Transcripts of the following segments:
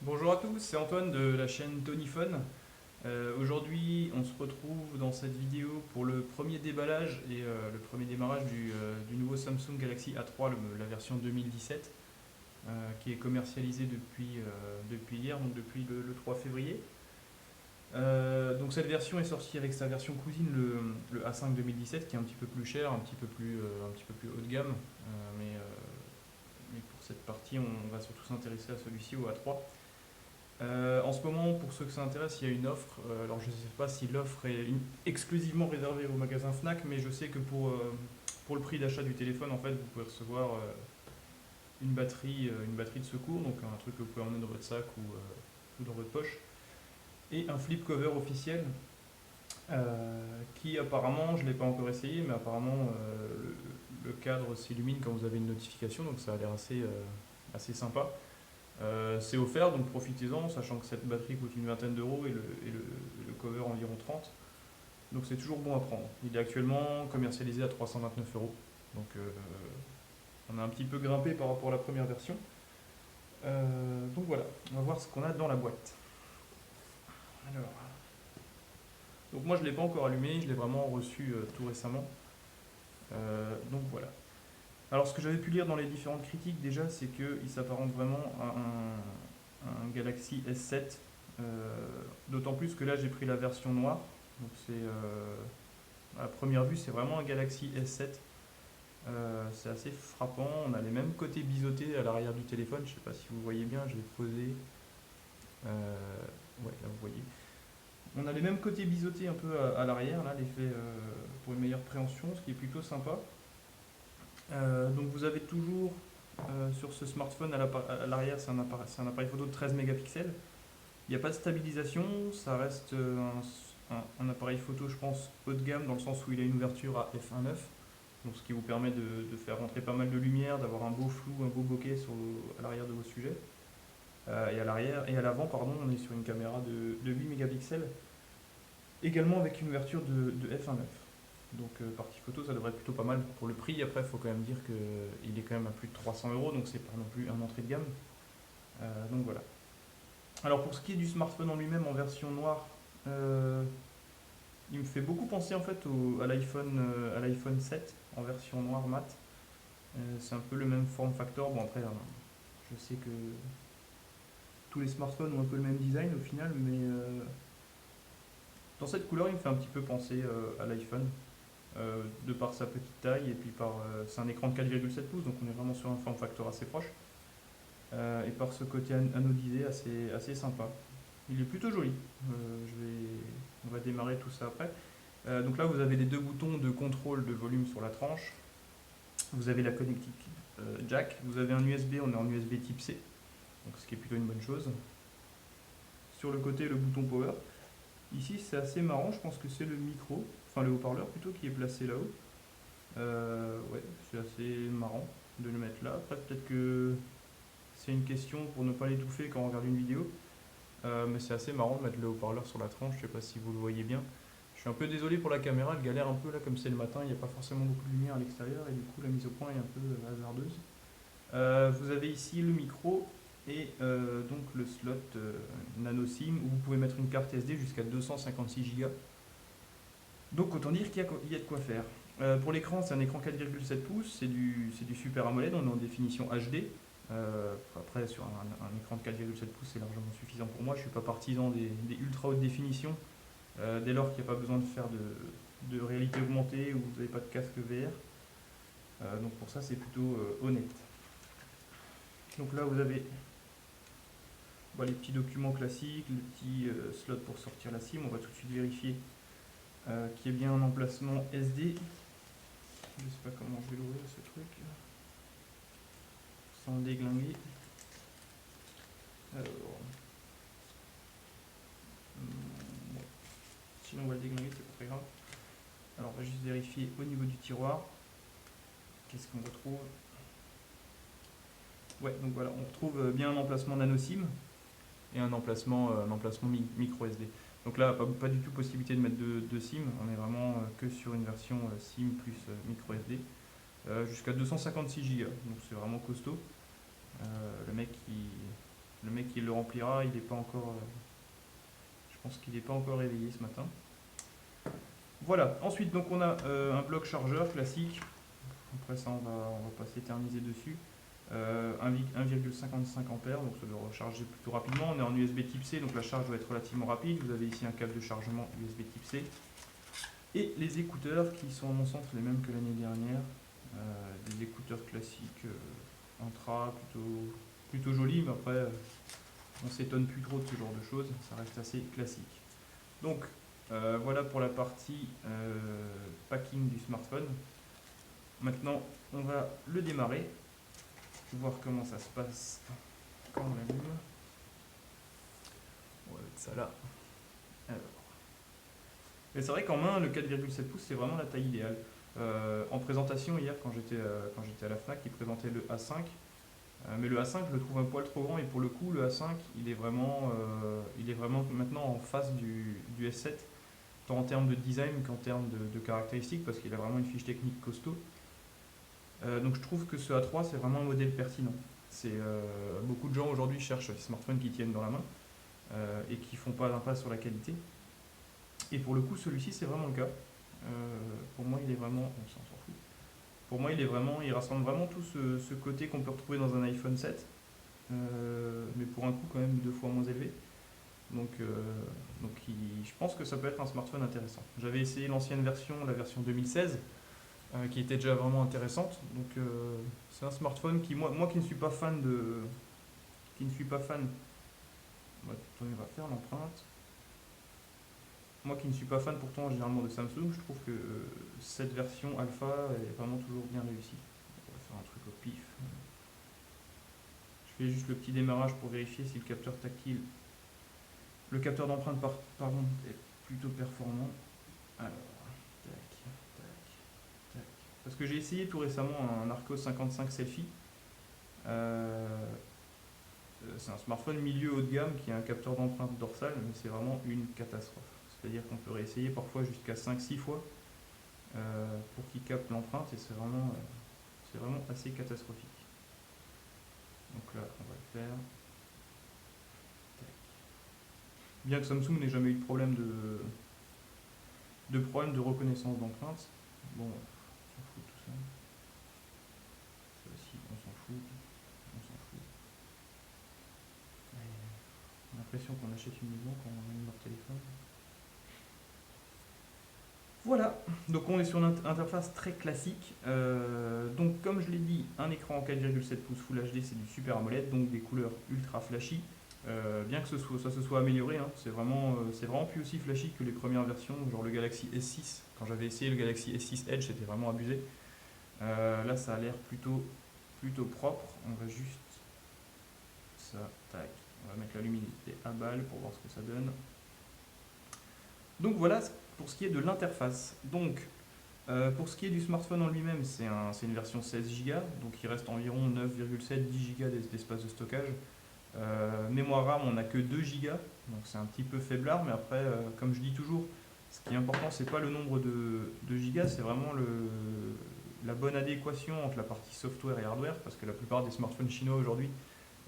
Bonjour à tous, c'est Antoine de la chaîne Tonyphone. Aujourd'hui, on se retrouve dans cette vidéo pour le premier déballage et le premier démarrage du nouveau Samsung Galaxy A3, la version 2017, qui est commercialisé depuis hier, donc depuis le 3 février. Donc cette version est sortie avec sa version cousine, le A5 2017, qui est un petit peu plus cher, un petit peu plus haut de gamme. Mais pour cette partie, on va surtout s'intéresser à celui-ci, au A3. En ce moment, pour ceux que ça intéresse, il y a une offre. Alors, je ne sais pas si l'offre est exclusivement réservée au magasin Fnac, mais je sais que pour le prix d'achat du téléphone, en fait, vous pouvez recevoir une batterie de secours, donc un truc que vous pouvez emmener dans votre sac ou dans votre poche, et un flip cover officiel qui apparemment, je ne l'ai pas encore essayé, mais apparemment le cadre s'illumine quand vous avez une notification, donc ça a l'air assez sympa. C'est offert, donc profitez-en, sachant que cette batterie coûte une vingtaine d'euros et le cover environ 30. Donc c'est toujours bon à prendre. Il est actuellement commercialisé à 329 euros. Donc on a un petit peu grimpé par rapport à la première version. Donc voilà, on va voir ce qu'on a dans la boîte. Alors, donc moi je ne l'ai pas encore allumé, je l'ai vraiment reçu tout récemment. Donc voilà. Alors ce que j'avais pu lire dans les différentes critiques déjà, c'est qu'il s'apparente vraiment à un Galaxy S7. D'autant plus que là j'ai pris la version noire. Donc à première vue c'est vraiment un Galaxy S7. C'est assez frappant. On a les mêmes côtés biseautés à l'arrière du téléphone. Je ne sais pas si vous voyez bien, je vais poser. Ouais, là vous voyez. On a les mêmes côtés biseautés un peu à l'arrière, là, l'effet pour une meilleure préhension, ce qui est plutôt sympa. Donc vous avez toujours sur ce smartphone à l'arrière, c'est un appareil photo de 13 mégapixels. Il n'y a pas de stabilisation, ça reste un appareil photo, je pense, haut de gamme, dans le sens où il a une ouverture à f1.9, donc ce qui vous permet de faire rentrer pas mal de lumière, d'avoir un beau flou, un beau bokeh à l'arrière de vos sujets. Et à l'arrière et à l'avant, pardon, on est sur une caméra de 8 mégapixels, également avec une ouverture de f1.9. Donc partie photo, ça devrait être plutôt pas mal pour le prix. Après, il faut quand même dire qu'il est quand même à plus de 300 euros, donc c'est pas non plus un entrée de gamme. Donc voilà. Alors pour ce qui est du smartphone en lui-même en version noire, euh, il me fait beaucoup penser en fait à l'iPhone 7 en version noire mat. C'est un peu le même form factor. Bon après, je sais que tous les smartphones ont un peu le même design au final, mais dans cette couleur, il me fait un petit peu penser à l'iPhone, de par sa petite taille et puis c'est un écran de 4,7 pouces, donc on est vraiment sur un form factor assez proche. Et par ce côté anodisé assez sympa. Il est plutôt joli. On va démarrer tout ça après. Donc là, vous avez les deux boutons de contrôle de volume sur la tranche. Vous avez la connectique jack. Vous avez un USB, on est en USB type C, donc ce qui est plutôt une bonne chose. Sur le côté, le bouton power. Ici, c'est assez marrant. Je pense que c'est le micro, enfin le haut-parleur plutôt, qui est placé là-haut. Ouais, c'est assez marrant de le mettre là. Après, peut-être que c'est une question pour ne pas l'étouffer quand on regarde une vidéo. Mais c'est assez marrant de mettre le haut-parleur sur la tranche, je sais pas si vous le voyez bien. Je suis un peu désolé pour la caméra, elle galère un peu là comme c'est le matin, il n'y a pas forcément beaucoup de lumière à l'extérieur et du coup la mise au point est un peu hasardeuse. Vous avez ici le micro et donc le slot nano SIM où vous pouvez mettre une carte SD jusqu'à 256 Go. Donc autant dire qu'il y a de quoi faire. Pour l'écran, c'est un écran 4,7 pouces, c'est du Super AMOLED, on est en définition HD. Après, sur un écran de 4,7 pouces, c'est largement suffisant pour moi. Je ne suis pas partisan des ultra haute définition, dès lors qu'il n'y a pas besoin de faire de réalité augmentée ou vous n'avez pas de casque VR. Donc pour ça, c'est plutôt honnête. Donc là, vous avez les petits documents classiques, le petit slot pour sortir la SIM. On va tout de suite vérifier qu'il y ait bien un emplacement SD. Je ne sais pas comment je vais l'ouvrir ce truc sans le déglinguer. Alors, bon, sinon on va le déglinguer, c'est pas très grave. Alors on va juste vérifier au niveau du tiroir. Qu'est-ce qu'on retrouve? Ouais, donc voilà, on retrouve bien un emplacement nano SIM et un emplacement micro SD. Donc là, pas du tout possibilité de mettre de SIM, on est vraiment que sur une version SIM plus micro SD. Jusqu'à 256 Go, donc c'est vraiment costaud. Le mec, Le mec qui le remplira, il n'est pas encore. Je pense qu'il n'est pas encore réveillé ce matin. Voilà. Ensuite, donc on a un bloc chargeur classique. Après ça, on va pas s'éterniser dessus. 1,55 ampères, donc ça doit recharger plutôt rapidement. On est en USB type C, donc la charge doit être relativement rapide. Vous avez ici un câble de chargement USB type C. Et les écouteurs qui sont à mon sens les mêmes que l'année dernière. Des écouteurs classiques Intra, plutôt jolis, mais après on s'étonne plus trop de ce genre de choses, ça reste assez classique. Donc voilà pour la partie packing du smartphone. Maintenant on va le démarrer, voir comment ça se passe quand on l'allume. On va mettre ça là. Alors. Et c'est vrai qu'en main, le 4,7 pouces, c'est vraiment la taille idéale. En présentation, hier, quand j'étais à la FNAC, ils présentaient le A5. Mais le A5, je le trouve un poil trop grand. Et pour le coup, le A5, il est vraiment maintenant en face du S7, tant en termes de design qu'en termes de caractéristiques, parce qu'il a vraiment une fiche technique costaud. Donc je trouve que ce A3, c'est vraiment un modèle pertinent. Beaucoup de gens aujourd'hui cherchent des smartphones qui tiennent dans la main et qui font pas d'impasse sur la qualité. Et pour le coup, celui-ci, c'est vraiment le cas. Pour moi, il est vraiment. On s'en fout. Pour moi, il rassemble vraiment tout ce côté qu'on peut retrouver dans un iPhone 7, mais pour un coût quand même 2 fois moins élevé. Donc je pense que ça peut être un smartphone intéressant. J'avais essayé l'ancienne version, la version 2016, qui était déjà vraiment intéressante. Donc c'est un smartphone qui, moi qui ne suis pas fan de. Qui ne suis pas fan. On va faire l'empreinte. Moi qui ne suis pas fan pourtant généralement de Samsung, je trouve que cette version alpha est vraiment toujours bien réussie. On va faire un truc au pif. Je fais juste le petit démarrage pour vérifier si le capteur tactile, le capteur d'empreinte pardon, est plutôt performant. Alors, tac, tac, tac. Parce que j'ai essayé tout récemment un Arcos 55 Selfie. C'est un smartphone milieu haut de gamme qui a un capteur d'empreinte dorsale, mais c'est vraiment une catastrophe. C'est-à-dire qu'on peut réessayer parfois jusqu'à 5-6 fois pour qu'il capte l'empreinte et c'est vraiment assez catastrophique. Donc là, on va le faire. Tac. Bien que Samsung n'ait jamais eu de problème de reconnaissance d'empreinte. Bon, on s'en fout de tout ça. Ça aussi, on s'en fout. On s'en fout. On a l'impression qu'on achète une maison quand on allume leur téléphone. Voilà, donc on est sur une interface très classique. Donc comme je l'ai dit, un écran 4,7 pouces Full HD, c'est du Super AMOLED, donc des couleurs ultra flashy. Bien que ça se soit amélioré, hein, c'est vraiment plus aussi flashy que les premières versions, genre le Galaxy S6. Quand j'avais essayé le Galaxy S6 Edge, c'était vraiment abusé. Là, ça a l'air plutôt propre. On va juste ça, tac. On va mettre la luminosité à balle pour voir ce que ça donne. Donc voilà pour ce qui est de l'interface. Donc pour ce qui est du smartphone en lui-même, c'est une version 16 Go, donc il reste environ 9,7-10 Go d'espace de stockage. Mémoire RAM, on n'a que 2 Go, donc c'est un petit peu faiblard, mais après, comme je dis toujours, ce qui est important, c'est pas le nombre de Go, c'est vraiment la bonne adéquation entre la partie software et hardware, parce que la plupart des smartphones chinois aujourd'hui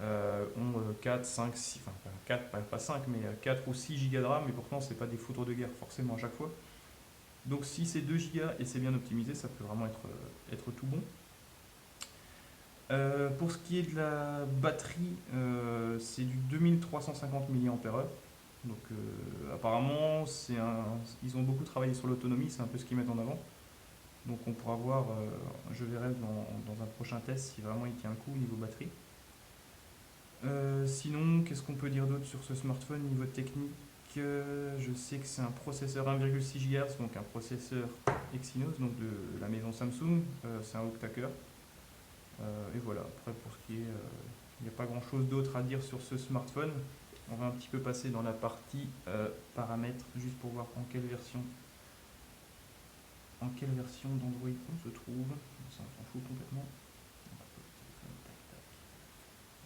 ont 4, 5, 6, enfin 4, pas 5, mais 4 ou 6 Go de RAM, et pourtant c'est pas des foudres de guerre forcément à chaque fois. Donc si c'est 2 Go et c'est bien optimisé, ça peut vraiment être tout bon. Pour ce qui est de la batterie, c'est du 2350 mAh. Donc apparemment, ils ont beaucoup travaillé sur l'autonomie, c'est un peu ce qu'ils mettent en avant. Donc on pourra voir, je verrai dans un prochain test si vraiment il tient le coup au niveau batterie. Sinon, qu'est-ce qu'on peut dire d'autre sur ce smartphone niveau technique? Je sais que c'est un processeur 1,6 GHz, donc un processeur Exynos, donc de la maison Samsung, c'est un octa-cœur. Et voilà, après pour ce qui est, il n'y a pas grand chose d'autre à dire sur ce smartphone. On va un petit peu passer dans la partie paramètres, juste pour voir en quelle version d'Android on se trouve. Ça on s'en fout complètement.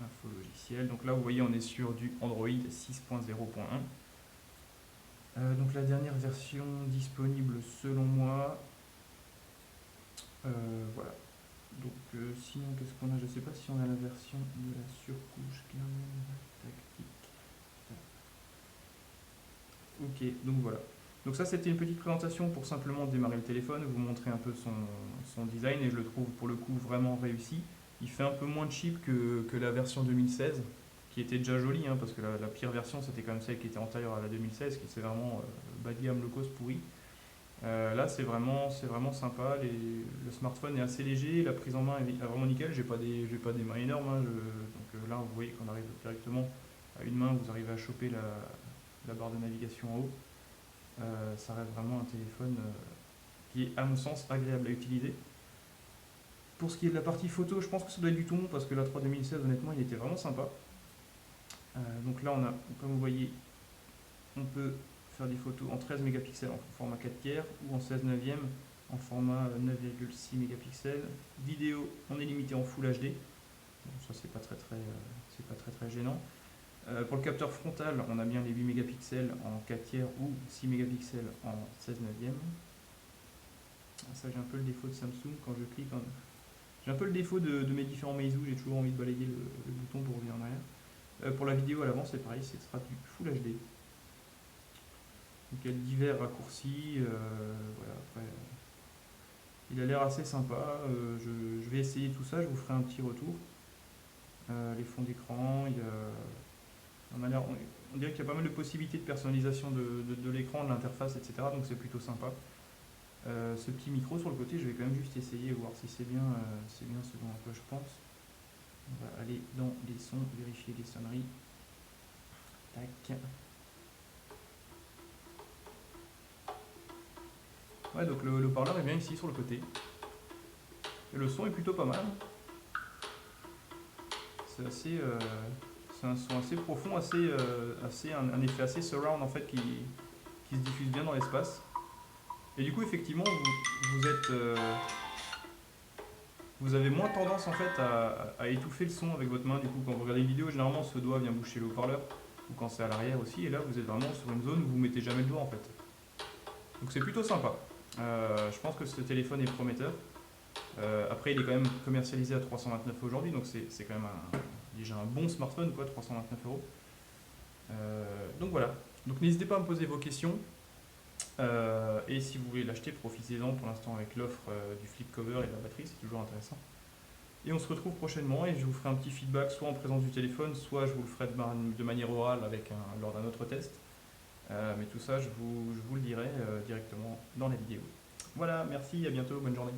Info logiciel. Donc là vous voyez on est sur du Android 6.0.1. Donc la dernière version disponible selon moi. Voilà. Donc sinon qu'est-ce qu'on a? Je sais pas si on a la version de la surcouche. Tac, Ok, donc voilà. Donc ça c'était une petite présentation pour simplement démarrer le téléphone, vous montrer un peu son design et je le trouve pour le coup vraiment réussi. Il fait un peu moins cheap que la version 2016 qui était déjà jolie hein, parce que la pire version c'était quand même celle qui était antérieure à la 2016 qui c'est vraiment bas de gamme low cost pourri. Là c'est vraiment sympa, le smartphone est assez léger, la prise en main est vraiment nickel, j'ai pas des mains énormes hein, donc là vous voyez qu'on arrive directement à une main, vous arrivez à choper la barre de navigation en haut. Ça reste vraiment un téléphone qui est à mon sens agréable à utiliser. Pour ce qui est de la partie photo, je pense que ça doit être du tout bon parce que la 3 2016 honnêtement il était vraiment sympa. Donc là on a, comme vous voyez, on peut faire des photos en 13 mégapixels en format 4 tiers ou en 16 neuvième en format 9,6 mégapixels. Vidéo, on est limité en Full HD. Bon, ça c'est pas très gênant. Pour le capteur frontal, on a bien les 8 mégapixels en 4 tiers ou 6 mégapixels en 16 neuvième. Ça j'ai un peu le défaut de Samsung quand je clique. J'ai un peu le défaut de mes différents Meizu, j'ai toujours envie de balayer le bouton pour revenir en arrière. Pour la vidéo à l'avant c'est pareil, ce sera du Full HD. Donc il y a divers raccourcis. Voilà, après, il a l'air assez sympa. Je vais essayer tout ça, je vous ferai un petit retour. Les fonds d'écran, on dirait qu'il y a pas mal de possibilités de personnalisation de l'écran, de l'interface, etc. Donc c'est plutôt sympa. Ce petit micro sur le côté, je vais quand même juste essayer et voir si c'est bien ce dont je pense. On va aller dans les sons, vérifier les sonneries. Tac. Ouais, donc le haut-parleur est bien ici sur le côté. Et le son est plutôt pas mal. C'est un son assez profond, un effet assez surround en fait qui se diffuse bien dans l'espace. Et du coup, effectivement, vous avez moins tendance en fait à étouffer le son avec votre main. Du coup, quand vous regardez une vidéo, généralement ce doigt vient boucher le haut-parleur ou quand c'est à l'arrière aussi. Et là, vous êtes vraiment sur une zone où vous mettez jamais le doigt en fait. Donc c'est plutôt sympa. Je pense que ce téléphone est prometteur. Après, il est quand même commercialisé à 329 aujourd'hui, donc c'est quand même déjà un bon smartphone, quoi, 329 euros. Donc voilà. Donc n'hésitez pas à me poser vos questions. Et si vous voulez l'acheter, profitez-en pour l'instant avec l'offre du flip cover et de la batterie, c'est toujours intéressant. Et on se retrouve prochainement et je vous ferai un petit feedback soit en présence du téléphone, soit je vous le ferai de manière orale lors d'un autre test. Mais tout ça, je vous le dirai directement dans la vidéo. Voilà, merci, à bientôt, bonne journée.